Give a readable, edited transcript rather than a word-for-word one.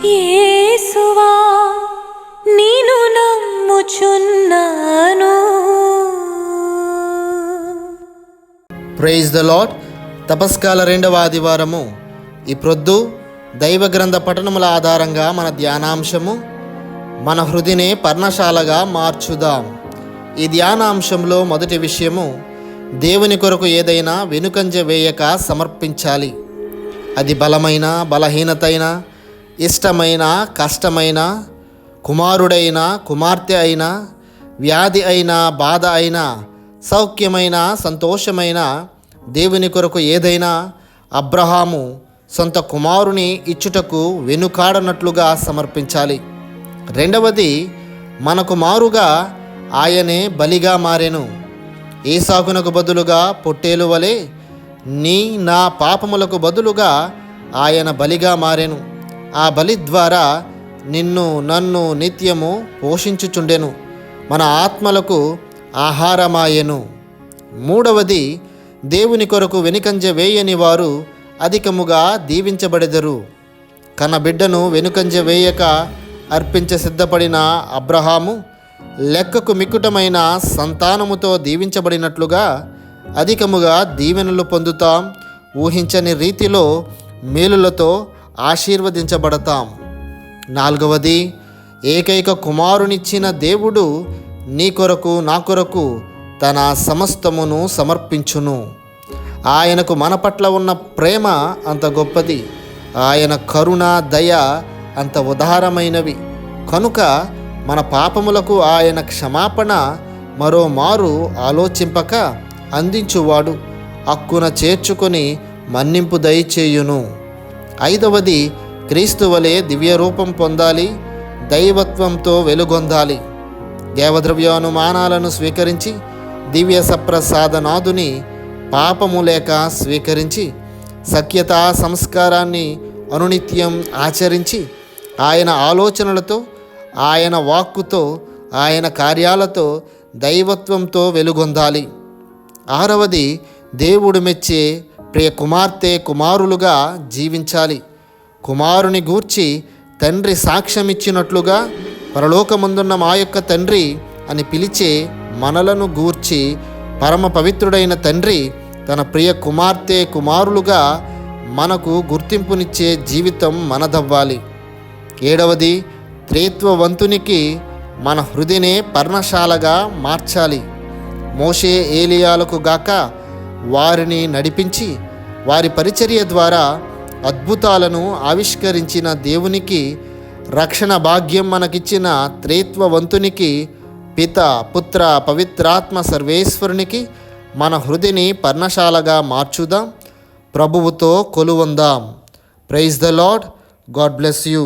యేసువా నిన్ను నమ్ముచున్నాను. Praise the lord. తపస్కాల 2వ ఆదివారము. ఈ ప్రొద్దు దైవ గ్రంథ పఠనముల ఆధారంగా మన ధ్యానాంశము మన హృదినే పర్ణశాలగా మార్చుదాం. ఈ ధ్యానాంశంలో మొదటి విషయము, దేవుని కొరకు ఏదైనా వెనుకంజ వేయక సమర్పించాలి. అది బలమైన బలహీనతైన, ఇష్టమైన కష్టమైన, కుమారుడైనా కుమార్తె అయినా, వ్యాధి అయినా బాధ అయినా, సౌఖ్యమైన సంతోషమైన, దేవుని కొరకు ఏదైనా అబ్రహాము సొంత కుమారుని ఇచ్చుటకు వెనుకాడనట్లుగా సమర్పించాలి. రెండవది, మనకు మారుగా ఆయనే బలిగా మారెను. ఏసాకునకు బదులుగా పొట్టేలు వలె నా పాపములకు బదులుగా ఆయన బలిగా మారెను. ఆ బలి ద్వారా నన్ను నిత్యము పోషించుచుండెను, మన ఆత్మలకు ఆహారమాయెను. మూడవది, దేవుని కొరకు వెనుకంజ వేయని వారు అధికముగా దీవించబడెదరు. కన్న బిడ్డను వెనుకంజ వేయక అర్పించ సిద్ధపడిన అబ్రహాము లెక్కకు మిక్కుటమైన సంతానముతో దీవించబడినట్లుగా అధికముగా దీవెనలు పొందుతాం. ఊహించని రీతిలో మేలులతో ఆశీర్వదించబడతాం. నాలుగవది, ఏకైక కుమారునిచ్చిన దేవుడు నీ కొరకు నా కొరకు తన సమస్తమును సమర్పించును. ఆయనకు మన పట్ల ఉన్న ప్రేమ అంత గొప్పది, ఆయన కరుణ దయ అంత ఉదారమైనవి. కనుక మన పాపములకు ఆయన క్షమాపణ మరో మారు ఆలోచింపక అందించువాడు, హక్కున చేర్చుకొని మన్నింపు దయచేయును. ఐదవది, క్రీస్తు వలె దివ్య రూపం పొందాలి, దైవత్వంతో వెలుగొందాలి. దేవద్రవ్యానుమానాలను స్వీకరించి దివ్య సప్రసాదనాథుని పాపము లేక స్వీకరించి సఖ్యతా సంస్కారాన్ని అనునిత్యం ఆచరించి ఆయన ఆలోచనలతో, ఆయన వాక్కుతో, ఆయన కార్యాలతో దైవత్వంతో వెలుగొందాలి. ఆరవది, దేవుడు మెచ్చే ప్రియ కుమార్తె కుమారులుగా జీవించాలి. కుమారుని గూర్చి తండ్రి సాక్ష్యమిచ్చినట్లుగా పరలోకమందున్న మా యొక్క తండ్రి అని పిలిచే మనలను గూర్చి పరమ పవిత్రుడైన తండ్రి తన ప్రియ కుమార్తె కుమారులుగా మనకు గుర్తింపునిచ్చే జీవితం మనదవ్వాలి. ఏడవది, త్రేత్వవంతునికి మన హృదయనే పర్ణశాలగా మార్చాలి. మోషే ఏలియాలకు గాక వారిని నడిపించి వారి పరిచర్య ద్వారా అద్భుతాలను ఆవిష్కరించిన దేవునికి, రక్షణ భాగ్యం మనకిచ్చిన త్రేత్వవంతునికి, పిత పుత్ర పవిత్రాత్మ సర్వేశ్వరునికి మన హృదయని పర్ణశాలగా మార్చుదాం. ప్రభువుతో కొలువందాం. Praise the lord. God bless you.